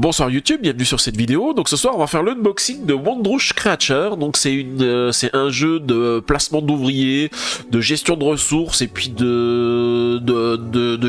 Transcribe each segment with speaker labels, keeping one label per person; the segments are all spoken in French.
Speaker 1: Bonsoir YouTube, bienvenue sur cette vidéo. Donc ce soir on va faire l'unboxing de Wondroush Creature. Donc c'est un jeu de placement d'ouvriers, de gestion de ressources et puis de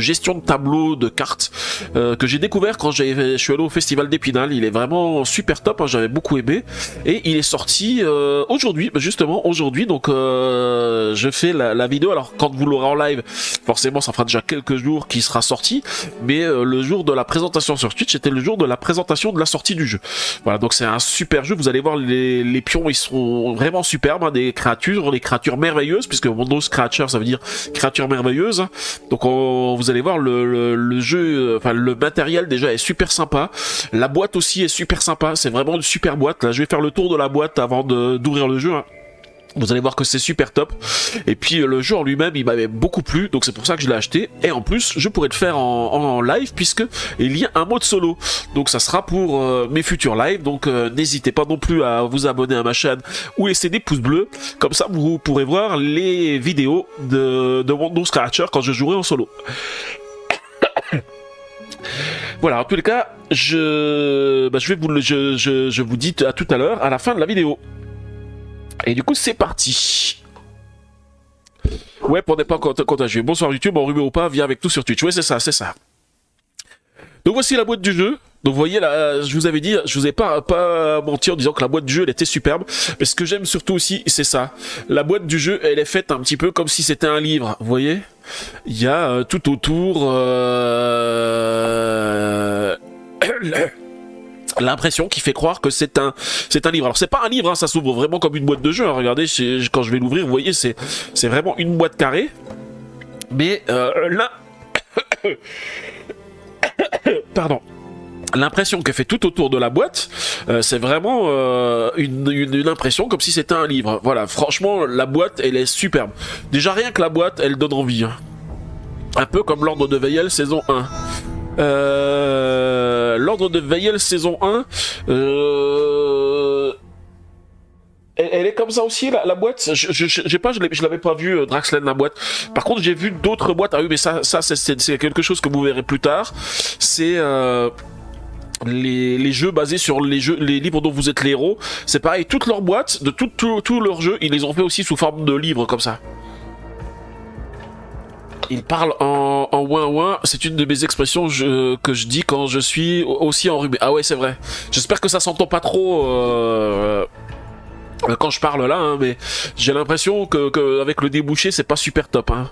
Speaker 1: gestion de tableaux, de cartes que j'ai découvert quand je suis allé au festival d'Épinal. Il est vraiment super top, hein, j'avais beaucoup aimé. Et il est sorti aujourd'hui, justement aujourd'hui. Donc je fais la vidéo. Alors quand vous l'aurez en live, forcément ça fera déjà quelques jours qu'il sera sorti. Mais le jour de la présentation sur Twitch, c'était le jour de la présentation de la sortie du jeu. Voilà, donc c'est un super jeu. Vous allez voir les pions, ils sont vraiment superbes, hein, des créatures merveilleuses, puisque Wondroush Creature ça veut dire créature merveilleuse. Donc vous allez voir le jeu, enfin le matériel déjà est super sympa. La boîte aussi est super sympa. C'est vraiment une super boîte. Là, je vais faire le tour de la boîte avant d'ouvrir le jeu. Hein. Vous allez voir que c'est super top. Et puis le jeu en lui-même, il m'avait beaucoup plu, donc c'est pour ça que je l'ai acheté. Et en plus, je pourrais le faire en live, puisque il y a un mode solo. Donc ça sera pour mes futurs lives. Donc n'hésitez pas non plus à vous abonner à ma chaîne ou laisser des pouces bleus. Comme ça, vous pourrez voir les vidéos de Wondroush Creature quand je jouerai en solo. Voilà, en tous les cas, je vous dis à tout à l'heure, à la fin de la vidéo. Et du coup, c'est parti. Ouais, pour ne pas contagieux. Bonsoir YouTube, enrhumé ou pas, viens avec nous sur Twitch. Ouais, c'est ça, c'est ça. Donc voici la boîte du jeu. Donc vous voyez là, je vous avais dit, je vous ai pas menti en disant que la boîte du jeu elle était superbe. Mais ce que j'aime surtout aussi, c'est ça. La boîte du jeu, elle est faite un petit peu comme si c'était un livre. Vous voyez, il y a tout autour l'impression qui fait croire que c'est un livre. Alors c'est pas un livre, hein, ça s'ouvre vraiment comme une boîte de jeu. Hein. Regardez, quand je vais l'ouvrir, vous voyez, c'est vraiment une boîte carrée. Mais là, pardon. L'impression qu'elle fait tout autour de la boîte, c'est vraiment une impression comme si c'était un livre. Voilà, franchement, la boîte, elle est superbe. Déjà, rien que la boîte, elle donne envie. Hein. Un peu comme l'Ordre de Veyel saison 1. L'Ordre de Veyel saison 1, elle est comme ça aussi, la boîte. Je l'avais pas vu, Draxlen, la boîte. Par contre, j'ai vu d'autres boîtes. Ah oui, mais ça c'est quelque chose que vous verrez plus tard. C'est les jeux basés sur les livres dont vous êtes les héros. C'est pareil, toutes leurs boîtes, de tous leurs jeux, ils les ont fait aussi sous forme de livres comme ça. Il parle en ouin-ouin, c'est une de mes expressions que je dis quand je suis aussi enrhumé. Ah ouais, c'est vrai. J'espère que ça s'entend pas trop quand je parle là, hein, mais j'ai l'impression que avec le débouché, c'est pas super top. Hein.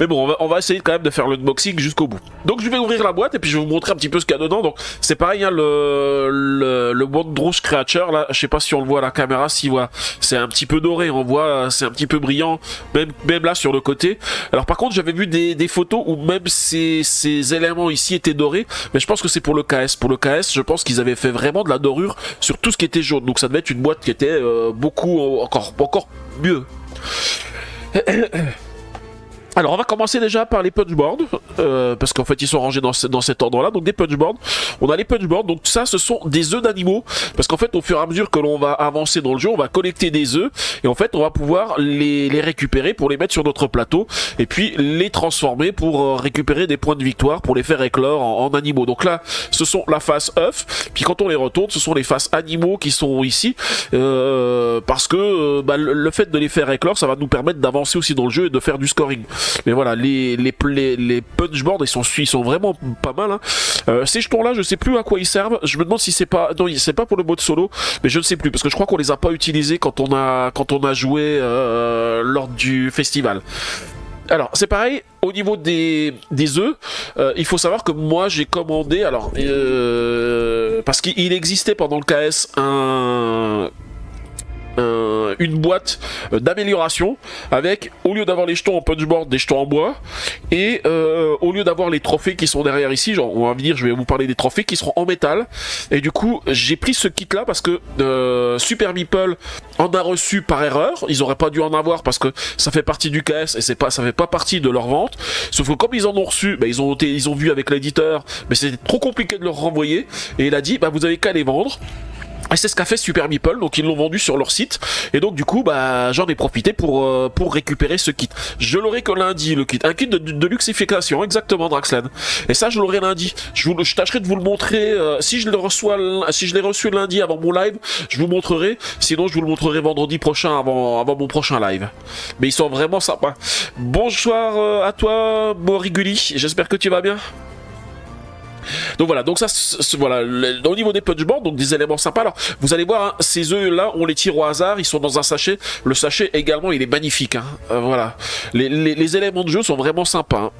Speaker 1: Mais bon, on va essayer quand même de faire l'unboxing jusqu'au bout. Donc je vais ouvrir la boîte et puis je vais vous montrer un petit peu ce qu'il y a dedans. Donc c'est pareil, hein, le Wondroush Creature là, je sais pas si on le voit à la caméra, si voilà, c'est un petit peu doré, on voit, c'est un petit peu brillant, même là sur le côté. Alors par contre j'avais vu des photos où même ces éléments ici étaient dorés, mais je pense que c'est pour le KS. Pour le KS, je pense qu'ils avaient fait vraiment de la dorure sur tout ce qui était jaune. Donc ça devait être une boîte qui était beaucoup encore mieux. Alors on va commencer déjà par les punchboards, parce qu'en fait ils sont rangés dans cet ordre-là. Donc des punchboards, on a les punchboards, donc ça ce sont des œufs d'animaux, parce qu'en fait au fur et à mesure que l'on va avancer dans le jeu, on va collecter des œufs, et en fait on va pouvoir les récupérer pour les mettre sur notre plateau, et puis les transformer pour récupérer des points de victoire, pour les faire éclore en animaux. Donc là ce sont la face œuf, puis quand on les retourne, ce sont les faces animaux qui sont ici, parce que le fait de les faire éclore, ça va nous permettre d'avancer aussi dans le jeu et de faire du scoring. Mais voilà, les punchboards ils sont vraiment pas mal. Hein. Ces jetons là, je sais plus à quoi ils servent. Je me demande si c'est pas, non, c'est pas pour le mode solo, mais je ne sais plus parce que je crois qu'on les a pas utilisés quand on a joué lors du festival. Alors c'est pareil au niveau des œufs, il faut savoir que moi j'ai commandé, alors parce qu'il existait pendant le KS une boîte d'amélioration avec, au lieu d'avoir les jetons en punchboard, des jetons en bois, et au lieu d'avoir les trophées qui sont derrière ici, genre on va venir, je vais vous parler des trophées qui seront en métal. Et du coup j'ai pris ce kit là parce que Super Meeple en a reçu par erreur. Ils auraient pas dû en avoir parce que ça fait partie du KS et ça fait pas partie de leur vente, sauf que comme ils en ont reçu, ils ont vu avec l'éditeur, mais c'était trop compliqué de leur renvoyer, et il a dit vous avez qu'à les vendre. Et c'est ce qu'a fait Super Meeple, donc ils l'ont vendu sur leur site, et donc du coup bah j'en ai profité pour récupérer ce kit. Je l'aurai que lundi, le kit, un kit de luxification, exactement Draxlan. Et ça je l'aurai lundi. Je tâcherai de vous le montrer, si je l'ai reçu lundi avant mon live, je vous montrerai, sinon je vous le montrerai vendredi prochain avant mon prochain live. Mais ils sont vraiment sympas. Bonsoir à toi Moriguli, j'espère que tu vas bien. Donc voilà, donc ça, voilà, au niveau des punchboards, donc des éléments sympas. Alors, vous allez voir, hein, ces œufs là, on les tire au hasard, ils sont dans un sachet. Le sachet également, il est magnifique. Hein. Voilà, les éléments de jeu sont vraiment sympas. Hein.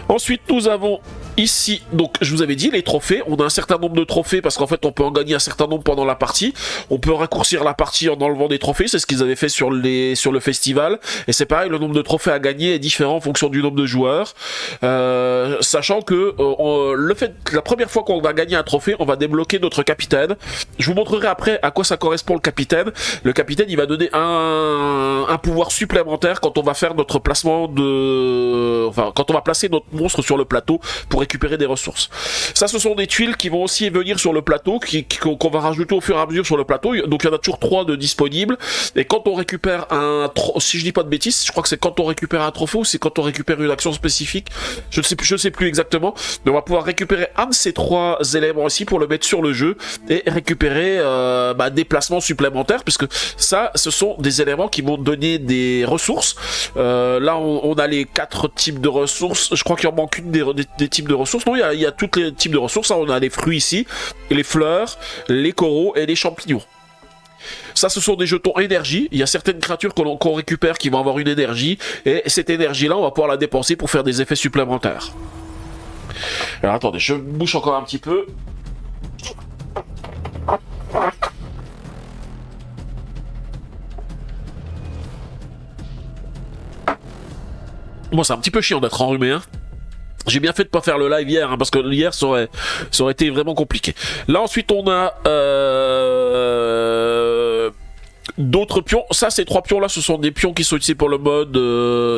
Speaker 1: Ensuite, nous avons ici, donc je vous avais dit, les trophées. On a un certain nombre de trophées parce qu'en fait, on peut en gagner un certain nombre pendant la partie. On peut raccourcir la partie en enlevant des trophées. C'est ce qu'ils avaient fait sur le festival. Et c'est pareil, le nombre de trophées à gagner est différent en fonction du nombre de joueurs. Sachant que la première fois qu'on va gagner un trophée, on va débloquer notre capitaine. Je vous montrerai après à quoi ça correspond le capitaine. Le capitaine, il va donner un pouvoir supplémentaire quand on va faire notre placement quand on va placer notre monstre sur le plateau pour récupérer des ressources. Ça, ce sont des tuiles qui vont aussi venir sur le plateau, qu'on va rajouter au fur et à mesure sur le plateau. Donc il y en a toujours 3 de disponibles. Et quand on récupère si je dis pas de bêtises, je crois que c'est quand on récupère un trophée ou c'est quand on récupère une action spécifique. Je ne sais plus exactement. Mais on va pouvoir récupérer un de ces 3 éléments ici pour le mettre sur le jeu et récupérer des placements supplémentaires, puisque ça, ce sont des éléments qui vont donner des ressources. Là, on a les 4 types de ressources. Je crois qu'il en manque une des types de ressources. Non, il y a tous les types de ressources. On a les fruits ici, les fleurs, les coraux et les champignons. Ça, ce sont des jetons énergie. Il y a certaines créatures qu'on récupère qui vont avoir une énergie. Et cette énergie-là, on va pouvoir la dépenser pour faire des effets supplémentaires. Alors, attendez, je bouge encore un petit peu. Bon, c'est un petit peu chiant d'être enrhumé, hein. J'ai bien fait de pas faire le live hier, hein, parce que hier ça aurait été vraiment compliqué. Là ensuite on a d'autres pions. Ça, ces 3 pions là, ce sont des pions qui sont utilisés pour le mode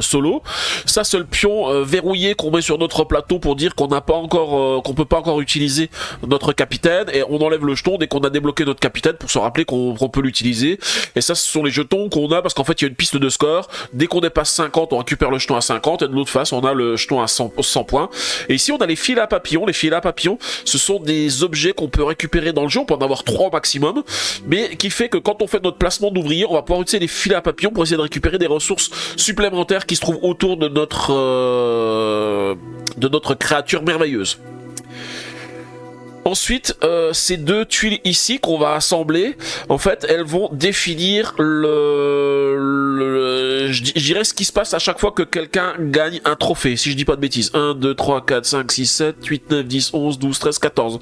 Speaker 1: solo. Ça, c'est le pion verrouillé qu'on met sur notre plateau pour dire qu'on n'a pas encore, qu'on peut pas encore utiliser notre capitaine, et on enlève le jeton dès qu'on a débloqué notre capitaine pour se rappeler qu'on peut l'utiliser. Et ça, ce sont les jetons qu'on a parce qu'en fait il y a une piste de score. Dès qu'on dépasse 50, on récupère le jeton à 50, et de l'autre face on a le jeton à 100 points. Et ici on a les fils à papillons. Les fils à papillons, ce sont des objets qu'on peut récupérer dans le jeu. On peut en avoir 3 au maximum, mais qui fait que quand on fait notre placement d'ouvrier, on va pouvoir utiliser les filets à papillons pour essayer de récupérer des ressources supplémentaires qui se trouvent autour de notre créature merveilleuse. Ensuite, ces 2 tuiles ici qu'on va assembler, en fait, elles vont définir je dirais ce qui se passe à chaque fois que quelqu'un gagne un trophée, si je dis pas de bêtises. 1, 2, 3, 4, 5, 6, 7, 8, 9, 10, 11, 12, 13, 14.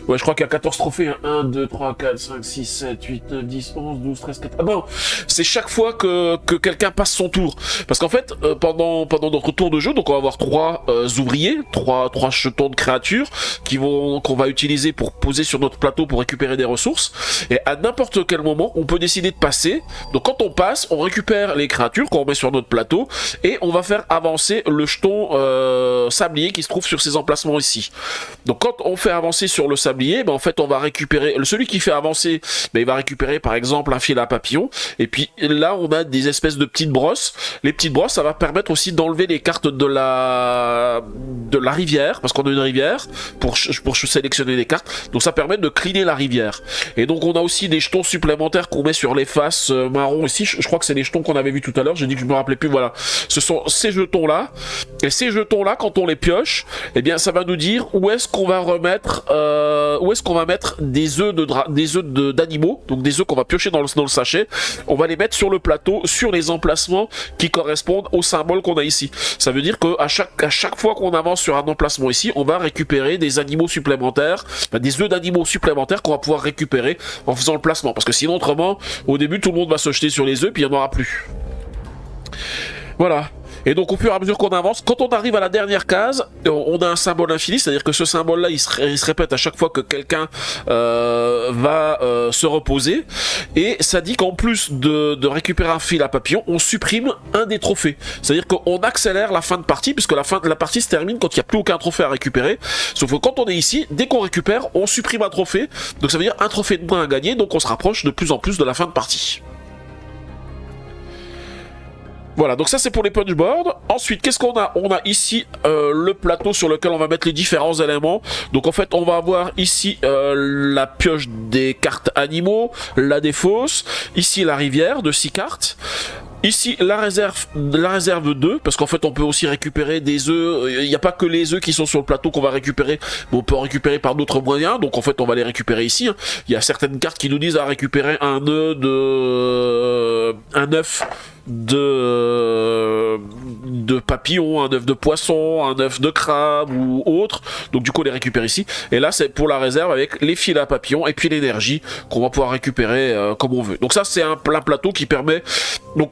Speaker 1: Ouais, je crois qu'il y a 14 trophées. Hein. 1, 2, 3, 4, 5, 6, 7, 8, 9, 10, 11, 12, 13, 14. Ah bon, c'est chaque fois que quelqu'un passe son tour. Parce qu'en fait, pendant notre tour de jeu, donc on va avoir 3 ouvriers, 3 jetons de créatures qu'on va utiliser pour poser sur notre plateau pour récupérer des ressources. Et à n'importe quel moment, on peut décider de passer. Donc quand on passe, on récupère les créatures qu'on met sur notre plateau et on va faire avancer le jeton sablier qui se trouve sur ces emplacements ici. Donc quand on fait avancer sur le sablier, en fait on va récupérer, celui qui fait avancer, il va récupérer par exemple un fil à papillon, et puis là on a des espèces de petites brosses. Les petites brosses, ça va permettre aussi d'enlever les cartes de la rivière, parce qu'on a une rivière pour sélectionner les cartes, donc ça permet de cleaner la rivière. Et donc on a aussi des jetons supplémentaires qu'on met sur les faces marron ici. Je crois que c'est les jetons qu'on avait vu tout à l'heure, j'ai dit que je me rappelais plus. Voilà, ce sont ces jetons là, et ces jetons là, quand on les pioche, eh bien ça va nous dire où est-ce qu'on va remettre où est-ce qu'on va mettre des œufs d'animaux, donc des œufs qu'on va piocher dans le sachet. On va les mettre sur le plateau, sur les emplacements qui correspondent au symbole qu'on a ici. Ça veut dire que à chaque fois qu'on avance sur un emplacement ici, on va récupérer des animaux supplémentaires, des œufs d'animaux supplémentaires qu'on va pouvoir récupérer en faisant le placement, parce que sinon autrement au début tout le monde va se jeter sur les œufs puis il n'y en aura plus. Voilà. Et donc au fur et à mesure qu'on avance, quand on arrive à la dernière case, on a un symbole infini, c'est-à-dire que ce symbole-là, il se répète à chaque fois que quelqu'un va se reposer. Et ça dit qu'en plus de récupérer un fil à papillon, on supprime un des trophées. C'est-à-dire qu'on accélère la fin de partie, puisque la partie se termine quand il n'y a plus aucun trophée à récupérer. Sauf que quand on est ici, dès qu'on récupère, on supprime un trophée. Donc ça veut dire un trophée de moins à gagner, donc on se rapproche de plus en plus de la fin de partie. Voilà, donc ça c'est pour les punchboards. Ensuite, qu'est-ce qu'on a? On a ici le plateau sur lequel on va mettre les différents éléments. Donc en fait, on va avoir ici la pioche des cartes animaux, la défausse, ici la rivière de 6 cartes. Ici, la réserve 2, parce qu'en fait, on peut aussi récupérer des œufs. Il n'y a pas que les œufs qui sont sur le plateau qu'on va récupérer, mais on peut en récupérer par d'autres moyens. Donc, en fait, on va les récupérer ici. Il y a certaines cartes qui nous disent à récupérer un œuf de papillon, un œuf de poisson, un œuf de crabe ou autre. Donc, du coup, on les récupère ici. Et là, c'est pour la réserve avec les fils à papillon et puis l'énergie qu'on va pouvoir récupérer comme on veut. Donc, ça, c'est un plateau qui permet. Donc,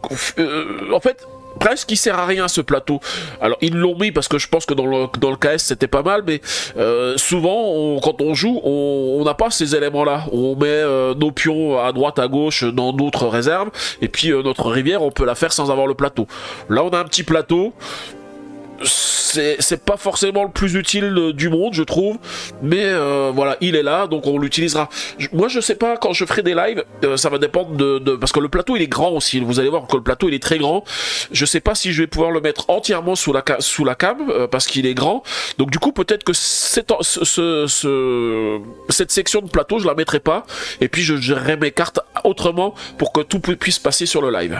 Speaker 1: en fait, presque il sert à rien ce plateau. Alors ils l'ont mis parce que je pense que dans le KS c'était pas mal, mais souvent quand on joue on n'a pas ces éléments là. On met nos pions à droite à gauche dans d'autres réserves et puis notre rivière on peut la faire sans avoir le plateau. Là on a un petit plateau. C'est pas forcément le plus utile du monde, je trouve, mais voilà, il est là, donc on l'utilisera. Moi, je sais pas, quand je ferai des lives, ça va dépendre parce que le plateau, il est grand aussi. Vous allez voir que le plateau, il est très grand. Je sais pas si je vais pouvoir le mettre entièrement sous la cam, parce qu'il est grand. Donc, du coup, peut-être que cette section de plateau, je la mettrai pas, et puis je gérerai mes cartes autrement pour que tout puisse passer sur le live.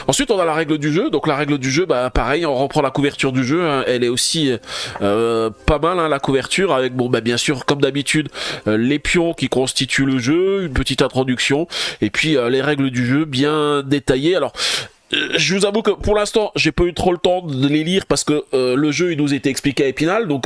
Speaker 1: Ensuite on a la règle du jeu, donc la règle du jeu, bah pareil, on reprend la couverture du jeu, hein. Elle est aussi pas mal, hein, la couverture, avec bon bah bien sûr comme d'habitude les pions qui constituent le jeu, une petite introduction, et puis les règles du jeu bien détaillées. Alors je vous avoue que pour l'instant j'ai pas eu trop le temps de les lire parce que le jeu il nous était expliqué à Épinal, donc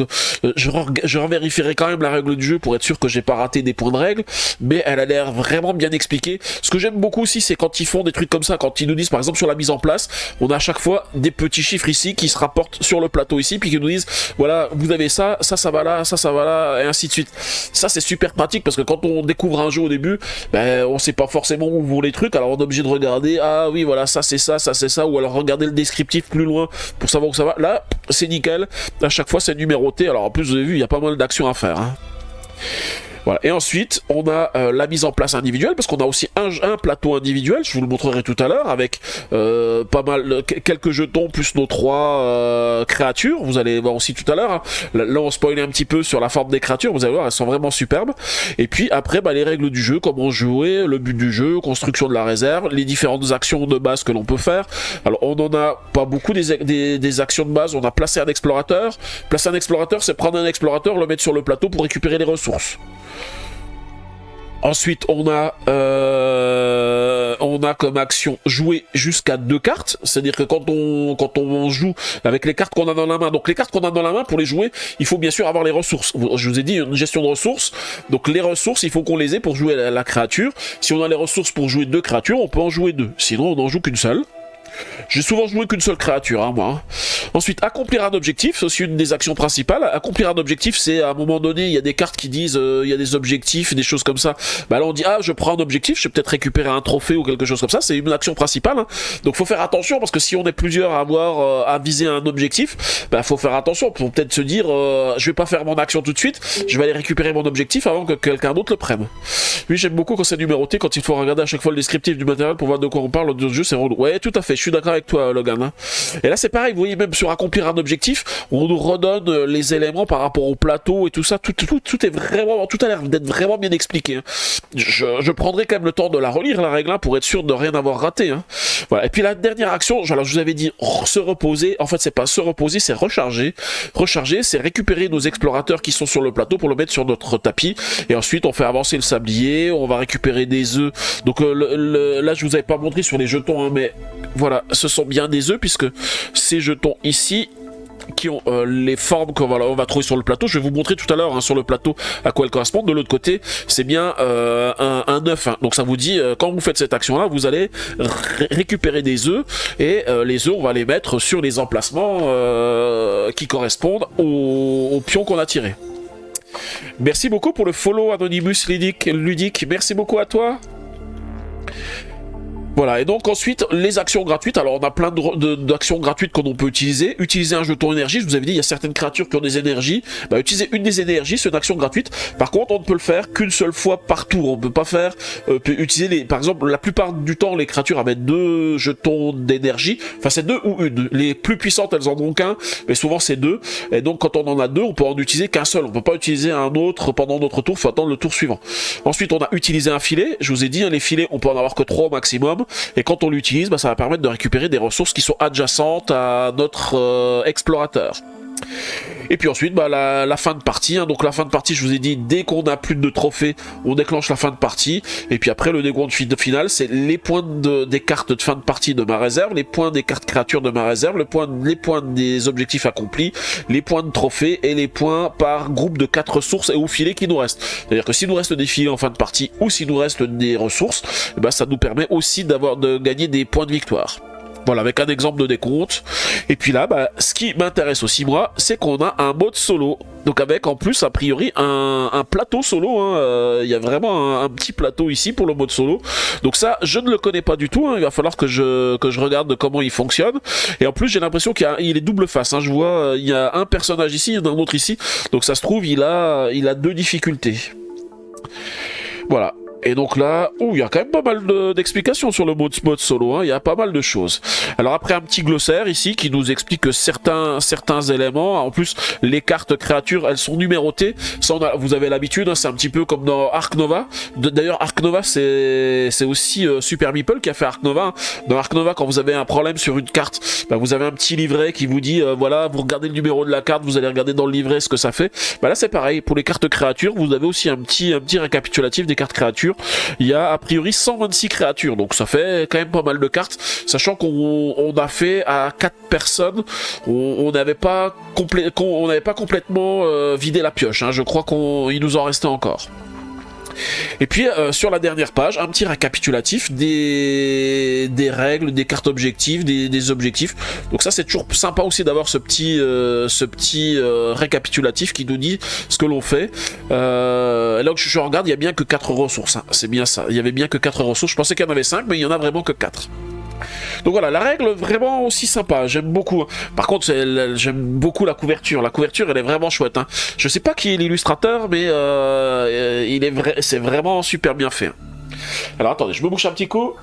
Speaker 1: je revérifierai quand même la règle du jeu pour être sûr que j'ai pas raté des points de règle, mais elle a l'air vraiment bien expliquée. Ce que j'aime beaucoup aussi, c'est quand ils font des trucs comme ça, quand ils nous disent par exemple sur la mise en place, on a à chaque fois des petits chiffres ici qui se rapportent sur le plateau ici, puis qui nous disent voilà, vous avez ça, ça va là, ça va là, et ainsi de suite. Ça c'est super pratique parce que quand on découvre un jeu au début, ben on sait pas forcément où vont les trucs, alors on est obligé de regarder, ah oui voilà, ça c'est ça c'est ça, ou alors regarder le descriptif plus loin pour savoir où ça va. Là c'est nickel, à chaque fois c'est numéroté. Alors en plus vous avez vu, il y a pas mal d'actions à faire, hein. Voilà. Et ensuite, on a la mise en place individuelle, parce qu'on a aussi un plateau individuel, je vous le montrerai tout à l'heure, avec pas mal, quelques jetons, plus nos 3 créatures, vous allez voir aussi tout à l'heure, hein. Là on spoilait un petit peu sur la forme des créatures, vous allez voir, elles sont vraiment superbes. Et puis après, bah, les règles du jeu, comment jouer, le but du jeu, construction de la réserve, les différentes actions de base que l'on peut faire. Alors on en a pas beaucoup des actions de base, on a placé un explorateur. Placer un explorateur, c'est prendre un explorateur, le mettre sur le plateau pour récupérer les ressources. Ensuite, on a comme action jouer jusqu'à 2 cartes, c'est-à-dire que quand on joue avec les cartes qu'on a dans la main, donc les cartes qu'on a dans la main, pour les jouer, il faut bien sûr avoir les ressources. Je vous ai dit, une gestion de ressources, donc les ressources, il faut qu'on les ait pour jouer la créature. Si on a les ressources pour jouer 2 créatures, on peut en jouer 2, sinon on n'en joue qu'une seule. J'ai souvent joué qu'une seule créature, hein, moi. Ensuite, accomplir un objectif, c'est aussi une des actions principales. Accomplir un objectif, c'est à un moment donné, il y a des cartes qui disent, il y a des objectifs, des choses comme ça. Bah là, on dit, ah, je prends un objectif, je vais peut-être récupérer un trophée ou quelque chose comme ça. C'est une action principale, hein. Donc, faut faire attention parce que si on est plusieurs à avoir à viser un objectif, bah, faut faire attention. Faut peut-être se dire, je vais pas faire mon action tout de suite, je vais aller récupérer mon objectif avant que quelqu'un d'autre le prenne. Oui, j'aime beaucoup quand c'est numéroté, quand il faut regarder à chaque fois le descriptif du matériel pour voir de quoi on parle. Le jeu, c'est relou. Ouais, tout à fait. Je suis d'accord avec toi, Logan, hein. Et là c'est pareil, vous voyez, même sur accomplir un objectif, on nous redonne les éléments par rapport au plateau et tout ça, tout est vraiment, tout a l'air d'être vraiment bien expliqué, hein. Je prendrai quand même le temps de la relire, la règle, hein, pour être sûr de rien avoir raté, hein. Voilà. Et puis la dernière action, alors je vous avais dit se reposer, en fait c'est pas se reposer, c'est recharger. Recharger, c'est récupérer nos explorateurs qui sont sur le plateau pour le mettre sur notre tapis, et ensuite on fait avancer le sablier, on va récupérer des œufs. Donc là je vous avais pas montré sur les jetons, hein, mais voilà, ce sont bien des œufs puisque ces jetons ici qui ont les formes on va trouver sur le plateau. Je vais vous montrer tout à l'heure sur le plateau à quoi elles correspondent. De l'autre côté, c'est bien un œuf. Hein. Donc ça vous dit, quand vous faites cette action-là, vous allez récupérer des œufs et les œufs, on va les mettre sur les emplacements qui correspondent au pion qu'on a tiré. Merci beaucoup pour le follow Anonymous Ludique. Merci beaucoup à toi. Voilà, et donc ensuite, les actions gratuites. Alors, on a plein d'actions gratuites qu'on peut utiliser. Utiliser un jeton énergie, je vous avais dit, il y a certaines créatures qui ont des énergies. Bah, utiliser une des énergies, c'est une action gratuite. Par contre, on ne peut le faire qu'une seule fois par tour. On ne peut pas faire, utiliser par exemple, la plupart du temps, les créatures avaient 2 jetons d'énergie. Enfin, c'est 2 ou une. Les plus puissantes, elles en ont qu'un, mais souvent c'est 2. Et donc, quand on en a 2, on peut en utiliser qu'un seul. On ne peut pas utiliser un autre pendant notre tour, il faut attendre le tour suivant. Ensuite, on a utilisé un filet. Je vous ai dit, les filets, on peut en avoir que 3 au maximum. Et quand on l'utilise, ça va permettre de récupérer des ressources qui sont adjacentes à notre explorateur. Et puis ensuite, la fin de partie. Hein. Donc la fin de partie, je vous ai dit, dès qu'on a plus de trophées, on déclenche la fin de partie. Et puis après, le décompte final, c'est les points des cartes de fin de partie de ma réserve, les points des cartes créatures de ma réserve, les points des objectifs accomplis, les points de trophées et les points par groupe de 4 ressources et au filet qui nous reste. C'est-à-dire que s'il nous reste des filets en fin de partie ou s'il nous reste des ressources, ça nous permet aussi de gagner des points de victoire. Voilà, avec un exemple de décompte. Et puis là, ce qui m'intéresse aussi, moi, c'est qu'on a un mode solo. Donc avec, en plus, a priori, un plateau solo. Hein. Il y a vraiment un petit plateau ici pour le mode solo. Donc ça, je ne le connais pas du tout. Hein. Il va falloir que je regarde comment il fonctionne. Et en plus, j'ai l'impression qu'il est double face. Hein. Je vois, il y a un personnage ici, il y en a un autre ici. Donc ça se trouve, il a 2 difficultés. Voilà. Et donc là, il y a quand même pas mal d'explications sur le mode solo, hein. Il y a pas mal de choses. Alors après un petit glossaire ici qui nous explique que certains éléments, en plus les cartes créatures, elles sont numérotées. Ça, vous avez l'habitude, hein, c'est un petit peu comme dans Ark Nova. D'ailleurs Ark Nova c'est aussi Super Meeple qui a fait Ark Nova. Hein. Dans Ark Nova, quand vous avez un problème sur une carte, vous avez un petit livret qui vous dit, voilà, vous regardez le numéro de la carte, vous allez regarder dans le livret ce que ça fait. Là c'est pareil, pour les cartes créatures, vous avez aussi un petit récapitulatif des cartes créatures. Il y a a priori 126 créatures, donc ça fait quand même pas mal de cartes, sachant qu'on a fait à 4 personnes, on n'avait pas complètement vidé la pioche, hein. Je crois qu'il nous en restait encore. Et puis sur la dernière page, un petit récapitulatif des règles, des cartes objectives, des objectifs. Donc ça c'est toujours sympa aussi d'avoir ce petit récapitulatif qui nous dit ce que l'on fait. Là où je regarde, il y a bien que 4 ressources. Hein. C'est bien ça. Il y avait bien que 4 ressources. Je pensais qu'il y en avait 5, mais il y en a vraiment que 4. Donc voilà, la règle vraiment aussi sympa, j'aime beaucoup. Par contre, j'aime beaucoup la couverture. La couverture, elle est vraiment chouette. Hein. Je sais pas qui est l'illustrateur, mais c'est vraiment super bien fait. Alors attendez, je me bouche un petit coup.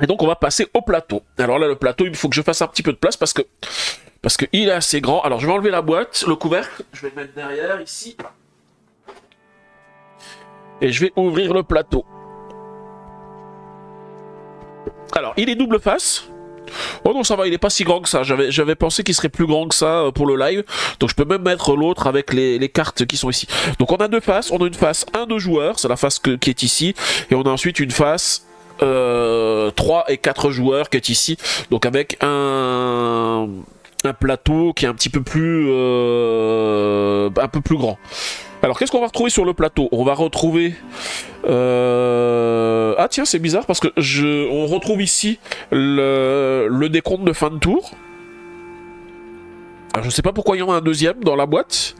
Speaker 1: Et donc on va passer au plateau. Alors là, le plateau, il faut que je fasse un petit peu de place parce qu'il est assez grand. Alors je vais enlever la boîte, le couvercle, je vais le mettre derrière ici. Et je vais ouvrir le plateau. Alors il est double face. Oh non, ça va, il est pas si grand que ça. J'avais pensé qu'il serait plus grand que ça pour le live. Donc je peux même mettre l'autre avec les cartes qui sont ici. Donc on a 2 faces. On a une face 1 de joueurs, c'est la face qui est ici. Et on a ensuite une face 3 et 4 joueurs qui est ici. Donc avec un plateau qui est un petit peu plus grand. Alors qu'est-ce qu'on va retrouver sur le plateau? On va retrouver ah tiens, c'est bizarre parce que on retrouve ici le décompte de fin de tour. Alors, je sais pas pourquoi il y en a un deuxième dans la boîte.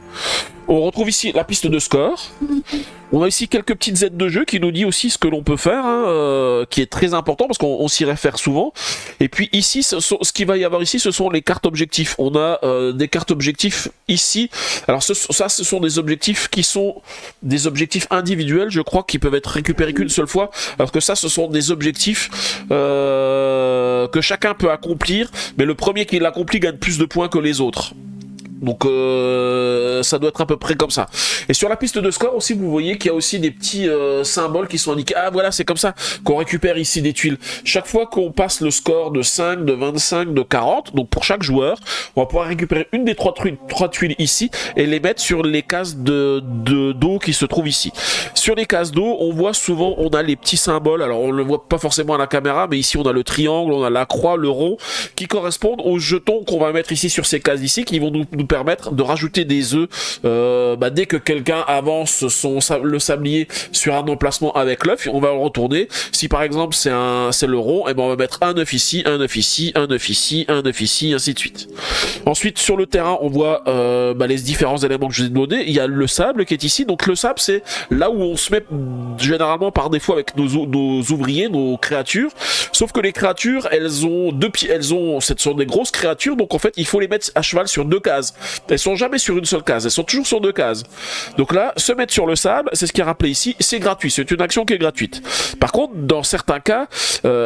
Speaker 1: On retrouve ici la piste de score. On a ici quelques petites aides de jeu qui nous dit aussi ce que l'on peut faire, hein, qui est très important parce qu'on s'y réfère souvent. Et puis ici, ce qu'il va y avoir ici, ce sont les cartes objectifs. On a des cartes objectifs ici. Alors ce sont des objectifs qui sont des objectifs individuels, je crois, qui peuvent être récupérés qu'une seule fois. Alors que ça, ce sont des objectifs que chacun peut accomplir, mais le premier qui l'accomplit gagne plus de points que les autres. Donc ça doit être à peu près comme ça. Et sur la piste de score aussi, vous voyez qu'il y a aussi des petits symboles qui sont indiqués. Ah voilà, c'est comme ça qu'on récupère ici des tuiles. Chaque fois qu'on passe le score de 5, de 25, de 40, donc pour chaque joueur, on va pouvoir récupérer une des trois tuiles ici et les mettre sur les cases d'eau qui se trouvent ici. Sur les cases d'eau, on voit souvent, on a les petits symboles. Alors on le voit pas forcément à la caméra, mais ici on a le triangle, on a la croix, le rond, qui correspondent aux jetons qu'on va mettre ici sur ces cases ici, qui vont nous permettre de rajouter des œufs dès que quelqu'un avance le sablier sur un emplacement avec l'œuf, on va le retourner. Si par exemple c'est le rond, et ben on va mettre un œuf ici, un œuf ici, un œuf ici, un œuf ici, ainsi de suite. Ensuite sur le terrain, on voit les différents éléments que je vous ai donnés. Il y a le sable qui est ici, donc le sable c'est là où on se met généralement par défaut avec nos ouvriers, nos créatures. Sauf que les créatures, elles ont deux pieds, ce sont des grosses créatures, donc en fait il faut les mettre à cheval sur deux cases. Elles sont jamais sur une seule case, elles sont toujours sur deux cases. Donc là, se mettre sur le sable, c'est ce qui est rappelé ici, c'est gratuit, c'est une action qui est gratuite. Par contre, dans certains cas,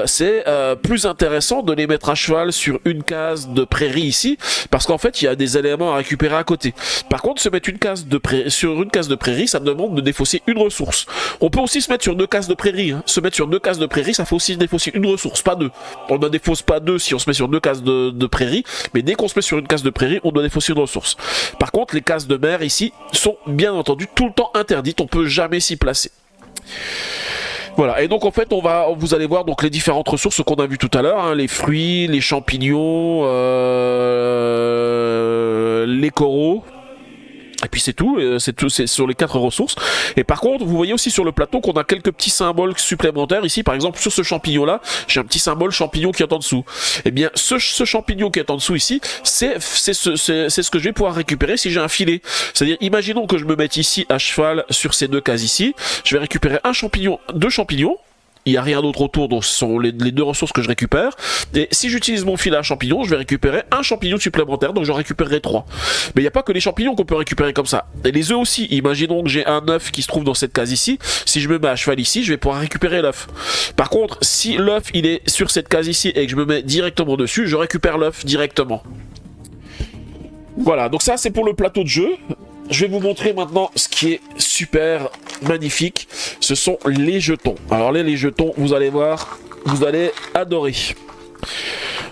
Speaker 1: c'est plus intéressant de les mettre à cheval sur une case de prairie ici, parce qu'en fait, il y a des éléments à récupérer à côté. Par contre, se mettre sur une case de prairie, ça demande de défausser une ressource. On peut aussi se mettre sur deux cases de prairie, hein. Se mettre sur deux cases de prairie, ça faut aussi défausser une ressource, pas deux. On ne défausse pas deux si on se met sur deux cases de prairie, mais dès qu'on se met sur une case de prairie, on doit défausser une ressource. Par contre, les cases de mer ici sont bien entendu tout le temps interdites, on peut jamais s'y placer. Voilà, et donc en fait vous allez voir donc les différentes ressources qu'on a vues tout à l'heure, hein, les fruits, les champignons, les coraux. Et puis c'est tout, c'est sur les 4 ressources. Et par contre, vous voyez aussi sur le plateau qu'on a quelques petits symboles supplémentaires. Ici, par exemple, sur ce champignon-là, j'ai un petit symbole champignon qui est en dessous. Et bien, ce champignon qui est en dessous ici, c'est ce que je vais pouvoir récupérer si j'ai un filet. C'est-à-dire, imaginons que je me mette ici à cheval sur ces deux cases ici. Je vais récupérer un champignon, deux champignons. Il n'y a rien d'autre autour, donc ce sont les deux ressources que je récupère. Et si j'utilise mon filet à champignons, je vais récupérer un champignon supplémentaire, donc j'en récupérerai 3. Mais il n'y a pas que les champignons qu'on peut récupérer comme ça. Et les œufs aussi, imaginons que j'ai un œuf qui se trouve dans cette case ici. Si je me mets à cheval ici, je vais pouvoir récupérer l'œuf. Par contre, si l'œuf il est sur cette case ici et que je me mets directement dessus, je récupère l'œuf directement. Voilà, donc ça c'est pour le plateau de jeu. Je vais vous montrer maintenant ce qui est super magnifique. Ce sont les jetons. Alors là, les jetons, vous allez voir, vous allez adorer.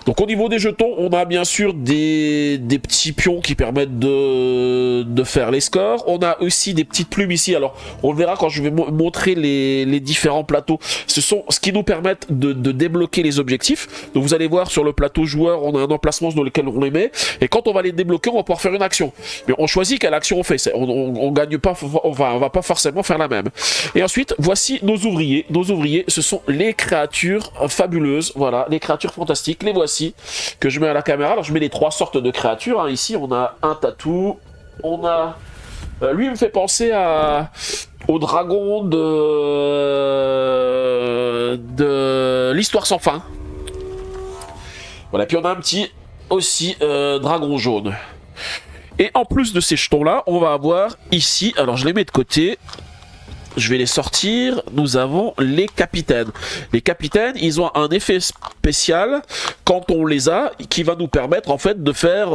Speaker 1: Donc au niveau des jetons, on a bien sûr des petits pions qui permettent de faire les scores. On a aussi des petites plumes ici. Alors on le verra quand je vais montrer les différents plateaux. Ce sont ce qui nous permettent de débloquer les objectifs. Donc vous allez voir sur le plateau joueur, on a un emplacement dans lequel on les met. Et quand on va les débloquer, on va pouvoir faire une action. Mais on choisit quelle action on fait. On gagne pas, on va pas forcément faire la même. Et ensuite, voici nos ouvriers. Nos ouvriers, ce sont les créatures fabuleuses. Voilà, les créatures fantastiques. Les voici. Que je mets à la caméra. Alors je mets les 3 sortes de créatures, hein. Ici on a un tatou, on a lui il me fait penser au dragon de l'histoire sans fin. Voilà, puis on a un petit aussi dragon jaune. Et en plus de ces jetons là, on va avoir ici, alors je les mets de côté, je vais les sortir. Nous avons les capitaines. Les capitaines, ils ont un effet spécial quand on les a, qui va nous permettre en fait de faire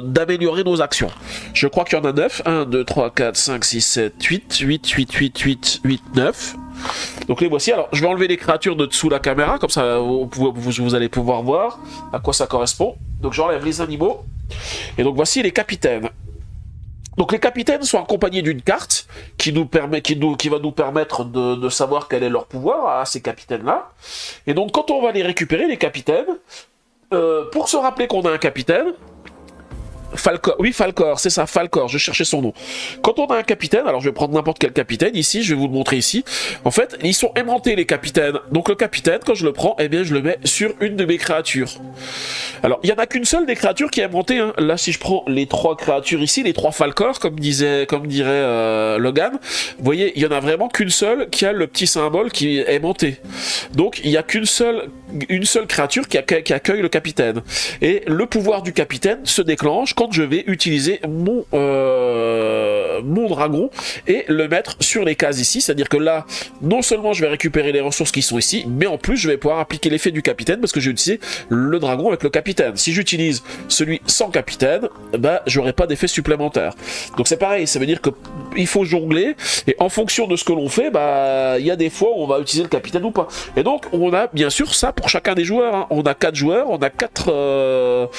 Speaker 1: d'améliorer nos actions. Je crois qu'il y en a 9. 1, 2, 3, 4, 5, 6, 7, 8, 8, 8, 8, 8, 8, 9. Donc les voici. Alors je vais enlever les créatures de dessous la caméra, comme ça vous allez pouvoir voir à quoi ça correspond. Donc j'enlève les animaux. Et donc voici les capitaines. Donc les capitaines sont accompagnés d'une carte qui va nous permettre de savoir quel est leur pouvoir à ces capitaines-là. Et donc quand on va les récupérer, les capitaines, pour se rappeler qu'on a un capitaine, Falcor, oui Falcor, c'est ça, Falcor, je cherchais son nom. Quand on a un capitaine, alors je vais prendre n'importe quel capitaine ici, je vais vous le montrer ici. En fait, ils sont aimantés les capitaines. Donc le capitaine, quand je le prends, eh bien je le mets sur une de mes créatures. Alors, il n'y en a qu'une seule des créatures qui est aimantée, hein. Là, si je prends les 3 créatures ici, les 3 Falcor, comme dirait Logan, vous voyez, il n'y en a vraiment qu'une seule qui a le petit symbole qui est aimanté. Donc, il n'y a une seule créature qui accueille le capitaine. Et le pouvoir du capitaine se déclenche quand quand je vais utiliser mon dragon et le mettre sur les cases ici. C'est-à-dire que là, non seulement je vais récupérer les ressources qui sont ici, mais en plus je vais pouvoir appliquer l'effet du capitaine parce que j'ai utilisé le dragon avec le capitaine. Si j'utilise celui sans capitaine, bah j'aurai pas d'effet supplémentaire. Donc c'est pareil, ça veut dire que il faut jongler et en fonction de ce que l'on fait, bah il y a des fois où on va utiliser le capitaine ou pas. Et donc on a bien sûr ça pour chacun des joueurs, hein. On a 4 joueurs, on a 4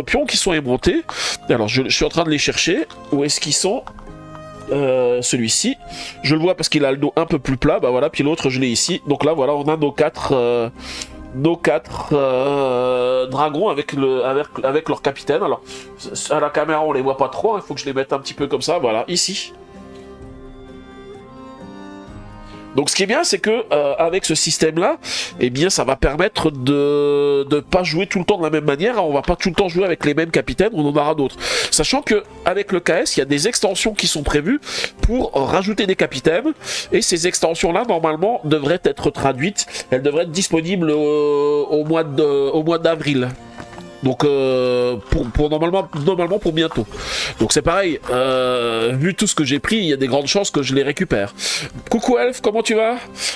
Speaker 1: pions qui sont aimantés. Alors je suis en train de les chercher. Où est-ce qu'ils sont? Celui-ci, je le vois parce qu'il a le dos un peu plus plat, bah voilà, puis l'autre je l'ai ici. Donc là voilà, on a nos 4 dragons avec leur capitaine. Alors à la caméra on les voit pas trop, il faut que je les mette un petit peu comme ça, voilà, ici. Donc ce qui est bien, c'est que avec ce système-là, eh bien, ça va permettre de pas jouer tout le temps de la même manière. On va pas tout le temps jouer avec les mêmes capitaines, on en aura d'autres. Sachant que avec le KS, il y a des extensions qui sont prévues pour rajouter des capitaines. Et ces extensions-là, normalement, devraient être traduites. Elles devraient être disponibles au mois d'avril. Donc pour normalement pour bientôt. Donc c'est pareil, vu tout ce que j'ai pris, il y a des grandes chances que je les récupère. Coucou Elf, comment tu vas?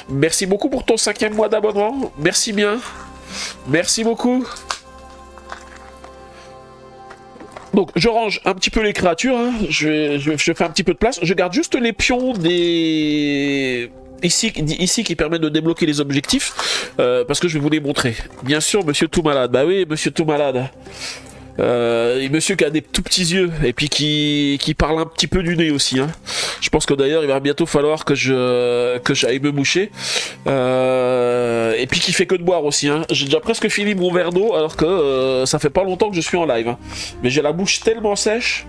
Speaker 1: Merci beaucoup pour ton 5e mois d'abonnement. Merci bien. Merci beaucoup. Donc je range un petit peu les créatures, hein. Je fais un petit peu de place. Je garde juste les pions des... Ici qui permet de débloquer les objectifs, parce que je vais vous les montrer. Bien sûr, monsieur tout malade. Bah oui, monsieur tout malade. Et monsieur qui a des tout petits yeux et puis qui parle un petit peu du nez aussi, hein. Je pense que d'ailleurs il va bientôt falloir que j'aille me moucher, et puis qui fait que de boire aussi, hein. J'ai déjà presque fini mon verre d'eau alors que ça fait pas longtemps que je suis en live, hein. Mais j'ai la bouche tellement sèche.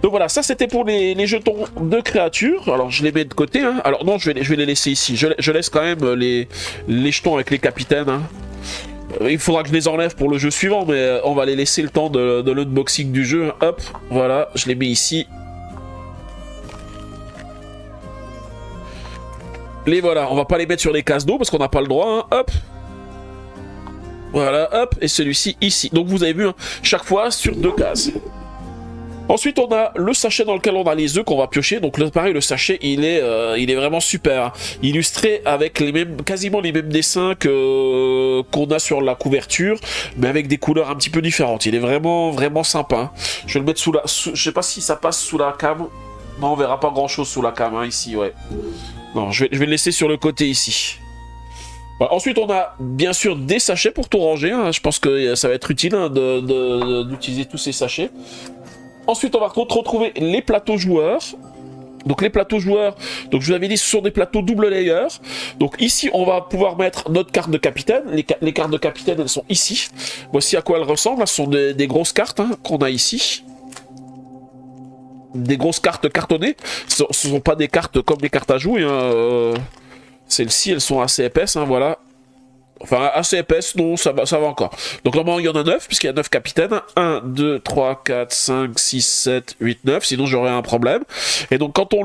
Speaker 1: Donc voilà, ça c'était pour les jetons de créatures. Alors je les mets de côté, hein. Alors non, je vais les laisser ici. Je laisse quand même les jetons avec les capitaines, hein. Il faudra que je les enlève pour le jeu suivant, mais on va les laisser le temps de l'unboxing du jeu. Hop, voilà, je les mets ici. Les voilà, on va pas les mettre sur les cases d'eau parce qu'on n'a pas le droit, hein. Hop. Voilà, hop, et celui-ci ici. Donc vous avez vu, hein, chaque fois sur 2 cases. Ensuite, on a le sachet dans lequel on a les œufs qu'on va piocher. Donc là, pareil, le sachet, il est vraiment super. Illustré avec quasiment les mêmes dessins qu'on a sur la couverture, mais avec des couleurs un petit peu différentes. Il est vraiment, vraiment sympa. Je vais le mettre je sais pas si ça passe sous la cam. Non, on verra pas grand-chose sous la cam, hein, ici, ouais. Non, je vais le laisser sur le côté, ici. Voilà. Ensuite, on a bien sûr des sachets pour tout ranger, hein. Je pense que ça va être utile, hein, d'utiliser tous ces sachets. Ensuite, on va retrouver les plateaux joueurs. Donc les plateaux joueurs, donc je vous avais dit, ce sont des plateaux double layer. Donc ici, on va pouvoir mettre notre carte de capitaine. Les cartes de capitaine, elles sont ici. Voici à quoi elles ressemblent. Ce sont des grosses cartes, hein, qu'on a ici. Des grosses cartes cartonnées. Ce ne sont pas des cartes comme les cartes à jouer, hein. Celles-ci, elles sont assez épaisses, hein, voilà. Enfin, assez épaisse, non, ça va encore. Donc normalement, il y en a 9, puisqu'il y a 9 capitaines. 1, 2, 3, 4, 5, 6, 7, 8, 9, sinon j'aurais un problème. Et donc quand on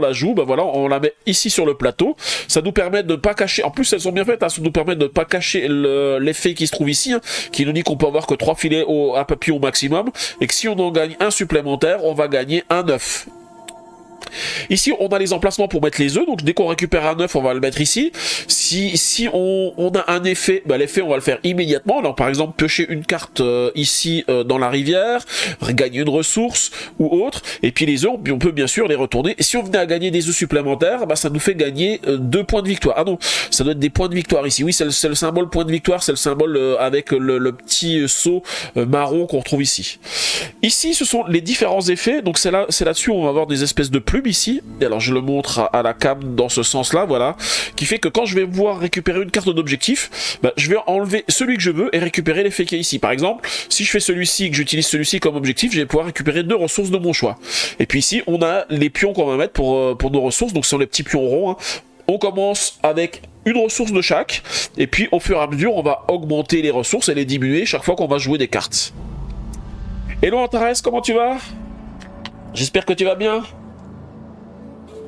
Speaker 1: la joue, ben voilà, on la met ici sur le plateau. Ça nous permet de ne pas cacher, en plus elles sont bien faites, hein, ça nous permet de ne pas cacher l'effet qui se trouve ici, hein, qui nous dit qu'on peut avoir que 3 filets à papillon au maximum, et que si on en gagne un supplémentaire, on va gagner un œuf. Ici, on a les emplacements pour mettre les œufs, donc dès qu'on récupère un œuf, on va le mettre ici. Si on a un effet, bah, l'effet, on va le faire immédiatement. Alors, par exemple, piocher une carte ici dans la rivière, gagner une ressource ou autre, et puis les œufs, on peut bien sûr les retourner. Et si on venait à gagner des œufs supplémentaires, bah, ça nous fait gagner 2 points de victoire. Ah non, ça doit être des points de victoire ici. Oui, c'est le symbole point de victoire, c'est le symbole avec le petit seau marron qu'on retrouve ici. Ici, ce sont les différents effets, donc c'est là-dessus où on va avoir des espèces de plumes ici, et alors je le montre à la cam dans ce sens là, voilà, qui fait que quand je vais pouvoir récupérer une carte d'objectif, bah, je vais enlever celui que je veux et récupérer l'effet qui est ici. Par exemple, si je fais celui-ci, que j'utilise celui-ci comme objectif, je vais pouvoir récupérer 2 ressources de mon choix. Et puis ici, on a les pions qu'on va mettre pour nos ressources, donc ce sont les petits pions ronds, hein. On commence avec une ressource de chaque, et puis au fur et à mesure, on va augmenter les ressources et les diminuer chaque fois qu'on va jouer des cartes. Hello Antares, comment tu vas? J'espère que tu vas bien.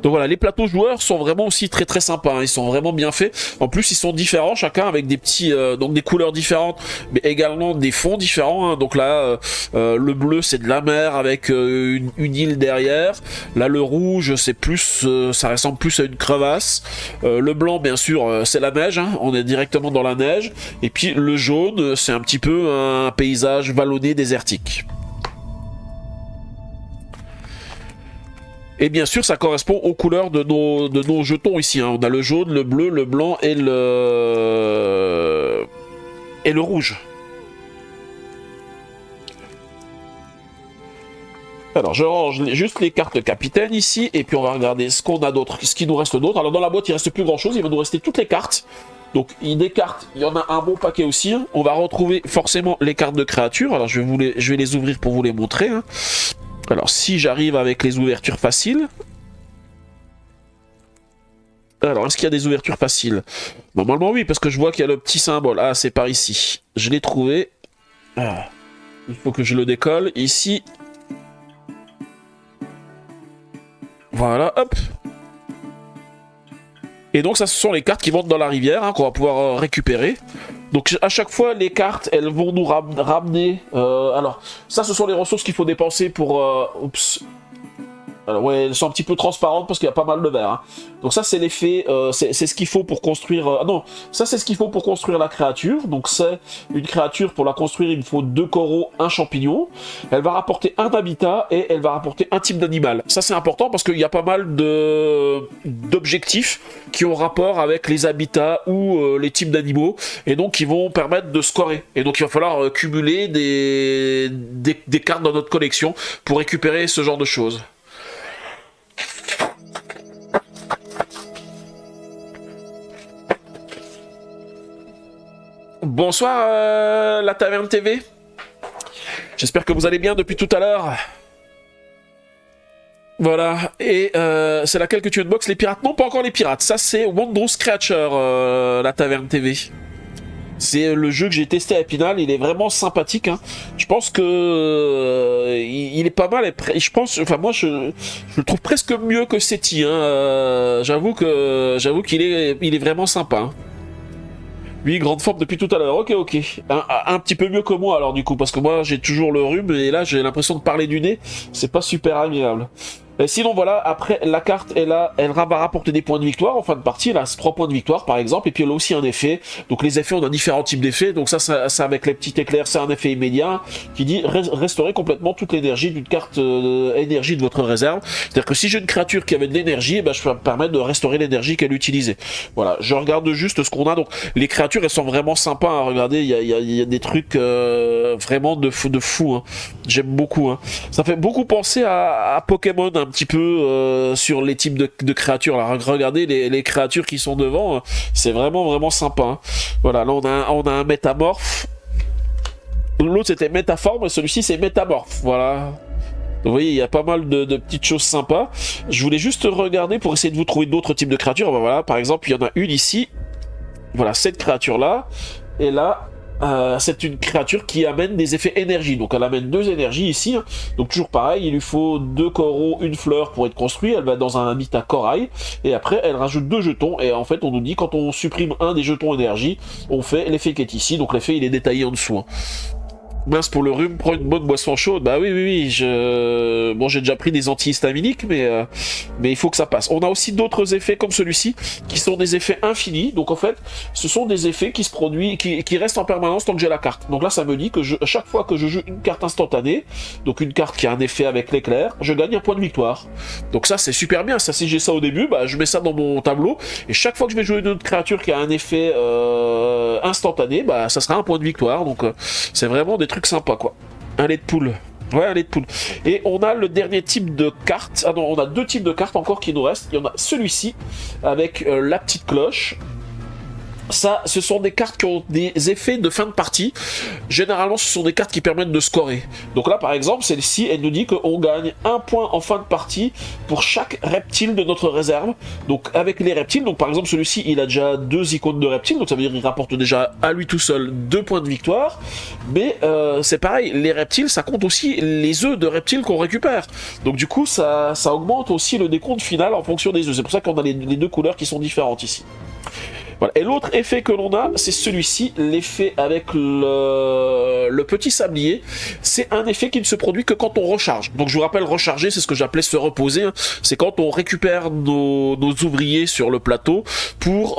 Speaker 1: Donc voilà, les plateaux joueurs sont vraiment aussi très très sympas, hein. Ils sont vraiment bien faits. En plus, ils sont différents, chacun avec des petits, donc des couleurs différentes, mais également des fonds différents, hein. Donc là, le bleu c'est de la mer avec une île derrière. Là, le rouge c'est plus, ça ressemble plus à une crevasse. Le blanc, bien sûr, c'est la neige, hein. On est directement dans la neige. Et puis le jaune, c'est un petit peu un paysage vallonné désertique. Et bien sûr, ça correspond aux couleurs de nos jetons ici, hein. On a le jaune, le bleu, le blanc et le rouge. Alors, je range juste les cartes capitaine ici, et puis on va regarder ce qu'on a d'autre, ce qui nous reste d'autre. Alors, dans la boîte, il reste plus grand chose, il va nous rester toutes les cartes. Donc, des cartes, il y en a un bon paquet aussi, hein. On va retrouver forcément les cartes de créatures. Alors, je vais les ouvrir pour vous les montrer, hein. Alors, si j'arrive avec les ouvertures faciles... Alors, est-ce qu'il y a des ouvertures faciles? Normalement, oui, parce que je vois qu'il y a le petit symbole. Ah, c'est par ici. Je l'ai trouvé. Ah. Il faut que je le décolle. Ici. Voilà, hop. Et donc, ça, ce sont les cartes qui montent dans la rivière, hein, qu'on va pouvoir récupérer. Donc, à chaque fois, les cartes, elles vont nous ramener... alors, ça, ce sont les ressources qu'il faut dépenser pour... oups. Alors, ouais, elles sont un petit peu transparentes parce qu'il y a pas mal de verre, hein. Donc ça, c'est l'effet... c'est ce qu'il faut pour construire... ah non, ça, c'est ce qu'il faut pour construire la créature. Donc, c'est une créature, pour la construire, il me faut 2 coraux, 1 champignon. Elle va rapporter un habitat et elle va rapporter un type d'animal. Ça, c'est important parce qu'il y a pas mal d'objectifs qui ont rapport avec les habitats ou les types d'animaux, et donc qui vont permettre de scorer. Et donc, il va falloir cumuler des cartes dans notre collection pour récupérer ce genre de choses. Bonsoir la Taverne TV. J'espère que vous allez bien depuis tout à l'heure. Voilà, et c'est laquelle que tu unboxes? Les pirates? Non, pas encore les pirates. Ça, c'est Wondrous Creature, la Taverne TV. C'est le jeu que j'ai testé à Épinal, il est vraiment sympathique, hein. Je pense que il est pas mal, et je pense, enfin moi je le trouve presque mieux que SETI, hein. J'avoue qu'il est vraiment sympa, hein. Oui, grande forme depuis tout à l'heure. Ok. Un petit peu mieux que moi alors du coup, parce que moi j'ai toujours le rhume et là j'ai l'impression de parler du nez. C'est pas super agréable. Et sinon voilà, après la carte elle va rapporter des points de victoire en fin de partie, elle a 3 points de victoire par exemple, et puis elle a aussi un effet. Donc les effets, on a différents types d'effets, donc ça avec les petits éclairs, c'est un effet immédiat qui dit restaurer complètement toute l'énergie d'une carte énergie de votre réserve. C'est-à-dire que si j'ai une créature qui avait de l'énergie, je peux me permettre de restaurer l'énergie qu'elle utilisait. Voilà, je regarde juste ce qu'on a. Donc les créatures elles sont vraiment sympas, hein. Regardez, il y a des trucs vraiment de fou, hein. J'aime beaucoup, hein. Ça fait beaucoup penser à Pokémon un petit peu sur les types de créatures. Là, regardez les créatures qui sont devant, c'est vraiment sympa, hein. Voilà, là on a un métamorphe. L'autre c'était métaforme, et celui-ci c'est métamorphe. Voilà. Vous voyez, il y a pas mal de petites choses sympas. Je voulais juste regarder pour essayer de vous trouver d'autres types de créatures. Voilà, par exemple, il y en a une ici. Voilà, cette créature-là. Et là, c'est une créature qui amène des effets énergie. Donc elle amène 2 énergies ici, hein. Donc toujours pareil, il lui faut 2 coraux, une fleur pour être construit. Elle va dans un habitat corail. Et après, elle rajoute 2 jetons. Et en fait, on nous dit, quand on supprime un des jetons énergie, on fait l'effet qui est ici. Donc l'effet, il est détaillé en dessous, hein. Mince, pour le rhume, prends une bonne boisson chaude. Bah oui, bon, j'ai déjà pris des antihistaminiques, mais il faut que ça passe. On a aussi d'autres effets comme celui-ci, qui sont des effets infinis. Donc en fait, ce sont des effets qui se produisent, qui restent en permanence tant que j'ai la carte. Donc là, ça me dit que à chaque fois que je joue une carte instantanée, donc une carte qui a un effet avec l'éclair, je gagne un point de victoire. Donc ça, c'est super bien. Ça, si j'ai ça au début, je mets ça dans mon tableau, et chaque fois que je vais jouer une autre créature qui a un effet instantané, ça sera un point de victoire. Donc c'est vraiment des trucs sympa, quoi. Un lait de poule. Ouais, un lait de poule. Et on a le dernier type de carte. Ah non, on a 2 types de cartes encore qui nous restent. Il y en a celui-ci avec la petite cloche. ça, ce sont des cartes qui ont des effets de fin de partie. Généralement, ce sont des cartes qui permettent de scorer. Donc là, par exemple, celle-ci, elle nous dit qu'on gagne 1 point en fin de partie pour chaque reptile de notre réserve. Donc avec les reptiles, donc par exemple, celui-ci, il a déjà 2 icônes de reptiles, donc ça veut dire qu'il rapporte déjà à lui tout seul 2 points de victoire. Mais c'est pareil, les reptiles, ça compte aussi les œufs de reptiles qu'on récupère. Donc du coup, ça augmente aussi le décompte final en fonction des œufs. C'est pour ça qu'on a les 2 couleurs qui sont différentes ici. Voilà. Et l'autre effet que l'on a, c'est celui-ci, l'effet avec le petit sablier. C'est un effet qui ne se produit que quand on recharge. Donc je vous rappelle, recharger, c'est ce que j'appelais se reposer. Hein. C'est quand on récupère nos ouvriers sur le plateau pour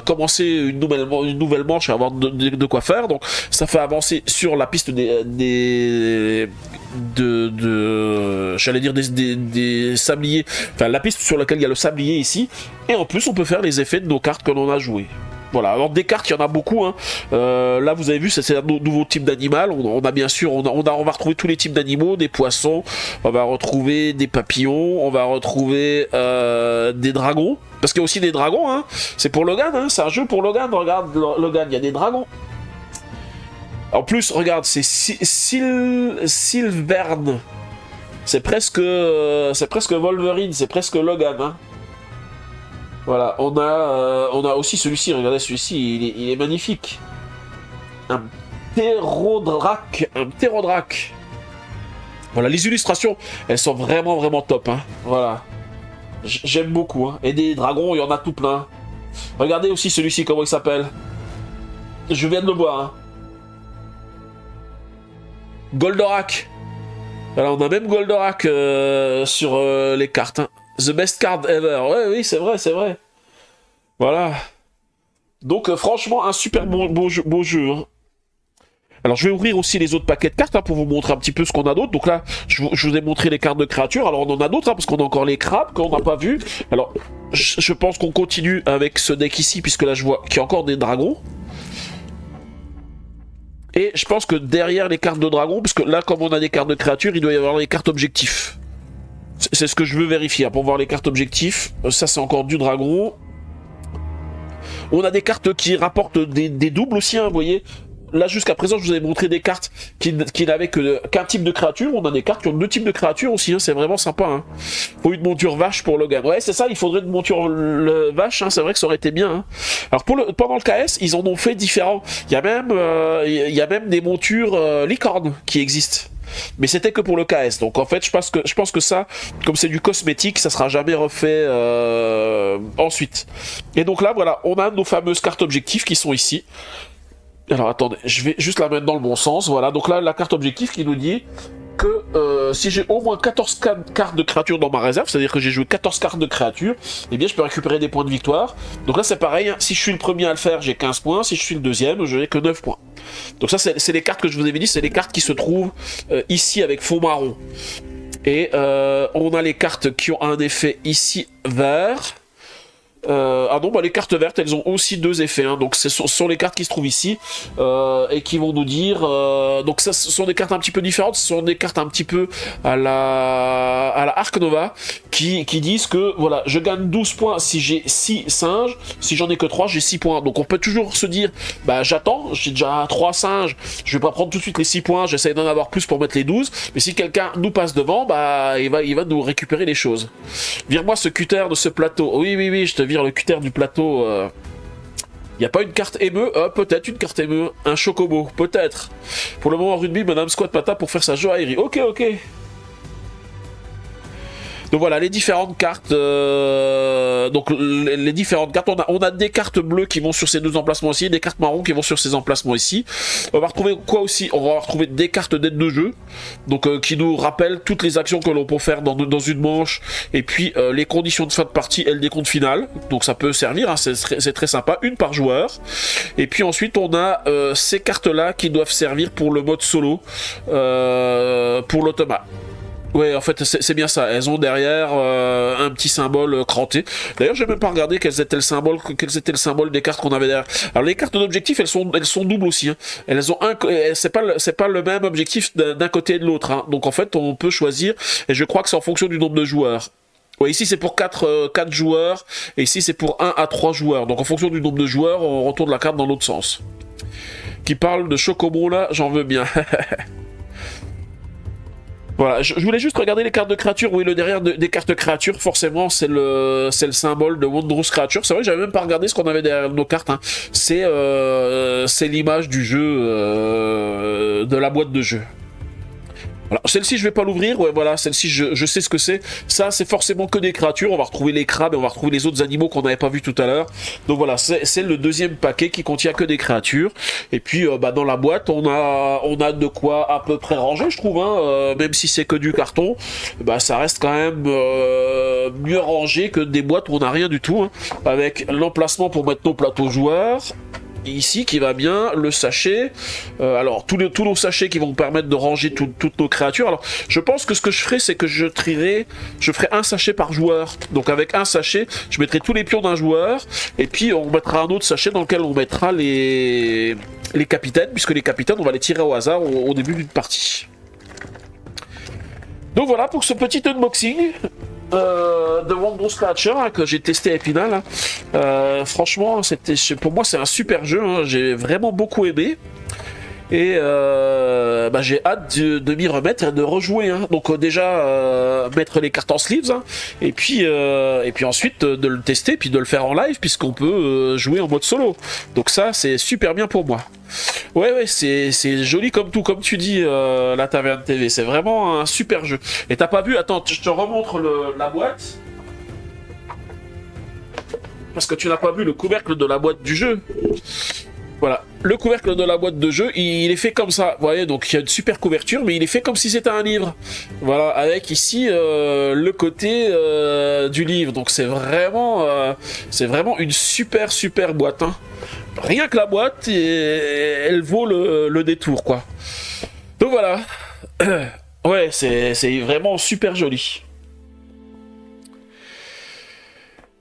Speaker 1: commencer une nouvelle manche et avoir de quoi faire. Donc ça fait avancer sur la piste j'allais dire des sabliers, enfin la piste sur laquelle il y a le sablier ici, et en plus on peut faire les effets de nos cartes que l'on a jouées. Voilà, alors des cartes, il y en a beaucoup, hein. Là vous avez vu, c'est un nouveau type d'animal. On a bien sûr, on va retrouver tous les types d'animaux, des poissons, on va retrouver des papillons, on va retrouver des dragons, parce qu'il y a aussi des dragons, hein. C'est pour Logan, hein. C'est un jeu pour Logan, regarde Logan, il y a des dragons. En plus, regarde, c'est Sylvern. C'est presque Wolverine, c'est presque Logan. Hein. Voilà, on a aussi celui-ci, regardez celui-ci, il est magnifique. Un ptérodraque. Voilà, les illustrations, elles sont vraiment, vraiment top. Hein. Voilà, j'aime beaucoup. Hein. Et des dragons, il y en a tout plein. Regardez aussi celui-ci, comment il s'appelle. Je viens de le voir. Hein. Goldorak. Alors on a même Goldorak sur les cartes. Hein. The best card ever. Ouais, oui, c'est vrai, c'est vrai. Voilà. Donc franchement, un super beau jeu. Hein. Alors je vais ouvrir aussi les autres paquets de cartes hein, pour vous montrer un petit peu ce qu'on a d'autre. Donc là, je vous ai montré les cartes de créatures. Alors on en a d'autres hein, parce qu'on a encore les crabes qu'on n'a pas vu. Alors je pense qu'on continue avec ce deck ici puisque là je vois qu'il y a encore des dragons. Et je pense que derrière les cartes de dragon, parce que là, comme on a des cartes de créatures, il doit y avoir les cartes objectifs. C'est ce que je veux vérifier. Hein, pour voir les cartes objectifs, ça c'est encore du dragon. On a des cartes qui rapportent des doubles aussi, hein, vous voyez. Là, jusqu'à présent, je vous ai montré des cartes qui n'avaient qu'un type de créature. On a des cartes qui ont 2 types de créatures aussi. Hein, c'est vraiment sympa. Hein. Faut une monture vache pour Logan. Ouais, c'est ça. Il faudrait une monture vache. Hein, c'est vrai que ça aurait été bien. Hein. Alors, pendant le KS, ils en ont fait différents. Il y a même des montures licornes qui existent. Mais c'était que pour le KS. Donc, en fait, je pense que ça, comme c'est du cosmétique, ça sera jamais refait ensuite. Et donc là, voilà, on a nos fameuses cartes objectifs qui sont ici. Alors attendez, je vais juste la mettre dans le bon sens, voilà, donc là la carte objectif qui nous dit que si j'ai au moins 14 cartes de créatures dans ma réserve, c'est-à-dire que j'ai joué 14 cartes de créatures, eh bien je peux récupérer des points de victoire. Donc là c'est pareil, hein, si je suis le premier à le faire, j'ai 15 points, si je suis le deuxième, je n'ai que 9 points. Donc ça c'est les cartes que je vous avais dit, c'est les cartes qui se trouvent ici avec fond marron. Et on a les cartes qui ont un effet ici vert. Ah non, bah les cartes vertes, elles ont aussi 2 effets. Hein. Donc ce sont les cartes qui se trouvent ici et qui vont nous dire. Donc ça, ce sont des cartes un petit peu différentes. Ce sont des cartes un petit peu à la Arc Nova qui disent que voilà, je gagne 12 points si j'ai 6 singes. Si j'en ai que 3, j'ai 6 points. Donc on peut toujours se dire, bah j'attends, j'ai déjà 3 singes. Je vais pas prendre tout de suite les 6 points. J'essaie d'en avoir plus pour mettre les 12. Mais si quelqu'un nous passe devant, bah il va nous récupérer les choses. Vire-moi ce cutter de ce plateau. Oui, je te vire le cutter du plateau. Il n'y a pas une carte émeu, peut-être une carte émeu, un chocobo, peut-être. Pour le moment, rugby, Madame Squat Pata pour faire sa joaillerie. Ok. Donc voilà, les différentes cartes. Donc les différentes cartes, on a des cartes bleues qui vont sur ces 2 emplacements ici, des cartes marron qui vont sur ces emplacements ici. On va retrouver quoi aussi? On va retrouver des cartes d'aide de jeu, donc qui nous rappellent toutes les actions que l'on peut faire dans une manche, et puis les conditions de fin de partie et le décompte final. Donc ça peut servir, hein, c'est très sympa, une par joueur. Et puis ensuite on a ces cartes là qui doivent servir pour le mode solo, pour l'automate. Ouais, en fait, c'est bien ça. Elles ont derrière un petit symbole cranté. D'ailleurs, j'ai même pas regardé quels étaient le symbole des cartes qu'on avait derrière. Alors, les cartes d'objectif, elles sont doubles aussi. Hein. Elles ont c'est pas le même objectif d'un côté et de l'autre. Hein. Donc, en fait, on peut choisir. Et je crois que c'est en fonction du nombre de joueurs. Ouais, ici c'est pour 4 joueurs, et ici c'est pour 1 à 3 joueurs. Donc en fonction du nombre de joueurs, on retourne la carte dans l'autre sens. Qui parle de Chocobon là, j'en veux bien. Voilà, je voulais juste regarder les cartes de créatures. Oui, le derrière des cartes de créatures, forcément, c'est le symbole de Wondrous Creature. C'est vrai que j'avais même pas regardé ce qu'on avait derrière nos cartes. Hein. C'est l'image du jeu, de la boîte de jeu. Voilà. Celle-ci, je vais pas l'ouvrir. Ouais, voilà, celle-ci, je sais ce que c'est. Ça, c'est forcément que des créatures. On va retrouver les crabes et on va retrouver les autres animaux qu'on n'avait pas vu tout à l'heure. Donc voilà, c'est le deuxième paquet qui contient que des créatures. Et puis, dans la boîte, on a de quoi à peu près ranger, je trouve. Hein. Même si c'est que du carton, ça reste quand même mieux rangé que des boîtes où on n'a rien du tout. Hein. Avec l'emplacement pour mettre nos plateaux joueurs. Ici qui va bien, le sachet, alors tous nos sachets qui vont me permettre de ranger toutes nos créatures. Alors je pense que ce que je ferai, c'est que je ferai un sachet par joueur. Donc avec un sachet, je mettrai tous les pions d'un joueur, et puis on mettra un autre sachet dans lequel on mettra les capitaines, puisque les capitaines on va les tirer au hasard au début d'une partie. Donc voilà pour ce petit unboxing de Wondrous Creature hein, que j'ai testé à Épinal. Hein. Franchement, pour moi c'est un super jeu. Hein. J'ai vraiment beaucoup aimé. Et j'ai hâte de m'y remettre et de rejouer. Hein. Donc déjà mettre les cartes en sleeves hein, et puis ensuite de le tester puis de le faire en live puisqu'on peut jouer en mode solo. Donc ça c'est super bien pour moi. Ouais, c'est joli comme tout, comme tu dis, la Taverne TV. C'est vraiment un super jeu. Et t'as pas vu, attends, je te remontre la boîte. Parce que tu n'as pas vu le couvercle de la boîte du jeu. Voilà, le couvercle de la boîte de jeu, il est fait comme ça. Vous voyez, donc il y a une super couverture, mais il est fait comme si c'était un livre. Voilà, avec ici le côté du livre. Donc c'est vraiment une super boîte. Hein. Rien que la boîte, elle vaut le détour, quoi. Donc voilà. Ouais, c'est vraiment super joli.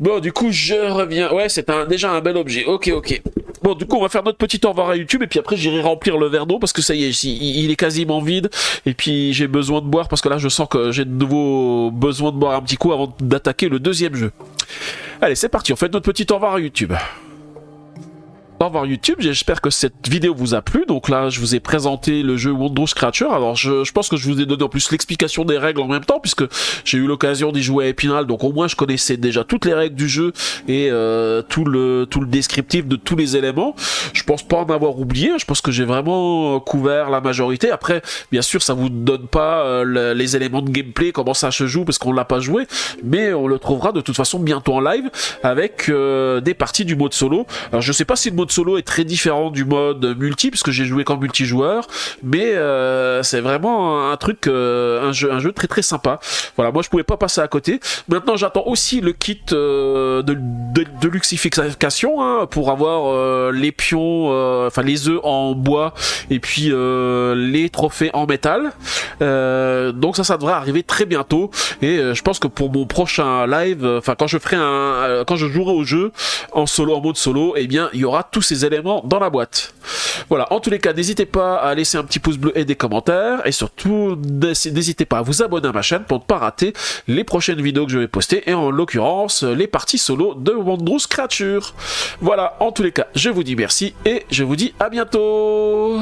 Speaker 1: Bon, du coup, je reviens. Ouais, c'est déjà un bel objet. Ok. Bon, du coup, on va faire notre petit au revoir à YouTube et puis après, j'irai remplir le verre d'eau parce que ça y est, il est quasiment vide. Et puis, j'ai besoin de boire parce que là, je sens que j'ai de nouveau besoin de boire un petit coup avant d'attaquer le deuxième jeu. Allez, c'est parti, on fait notre petit au revoir à YouTube. Au revoir YouTube, j'espère que cette vidéo vous a plu. Donc là, je vous ai présenté le jeu Wondrous Creature. Alors, je pense que je vous ai donné en plus l'explication des règles en même temps, puisque j'ai eu l'occasion d'y jouer à Épinal. Donc au moins, je connaissais déjà toutes les règles du jeu et tout le descriptif de tous les éléments. Je pense pas en avoir oublié. Je pense que j'ai vraiment couvert la majorité. Après, bien sûr, ça vous donne pas les éléments de gameplay, comment ça se joue, parce qu'on l'a pas joué. Mais on le trouvera de toute façon bientôt en live avec des parties du mode solo. Alors, je sais pas si le mode solo est très différent du mode multi puisque j'ai joué qu'en multijoueur, mais c'est vraiment un truc, un jeu très sympa. Voilà, moi je pouvais pas passer à côté. Maintenant j'attends aussi le kit de luxification hein, pour avoir les pions, enfin les œufs en bois et puis les trophées en métal. Donc ça devrait arriver très bientôt et je pense que pour mon prochain live, enfin quand je ferai quand je jouerai au jeu en mode solo, eh bien il y aura tous ces éléments dans la boîte. Voilà, en tous les cas, n'hésitez pas à laisser un petit pouce bleu et des commentaires, et surtout, n'hésitez pas à vous abonner à ma chaîne pour ne pas rater les prochaines vidéos que je vais poster, et en l'occurrence, les parties solo de Wondrous Creature. Voilà, en tous les cas, je vous dis merci, et je vous dis à bientôt.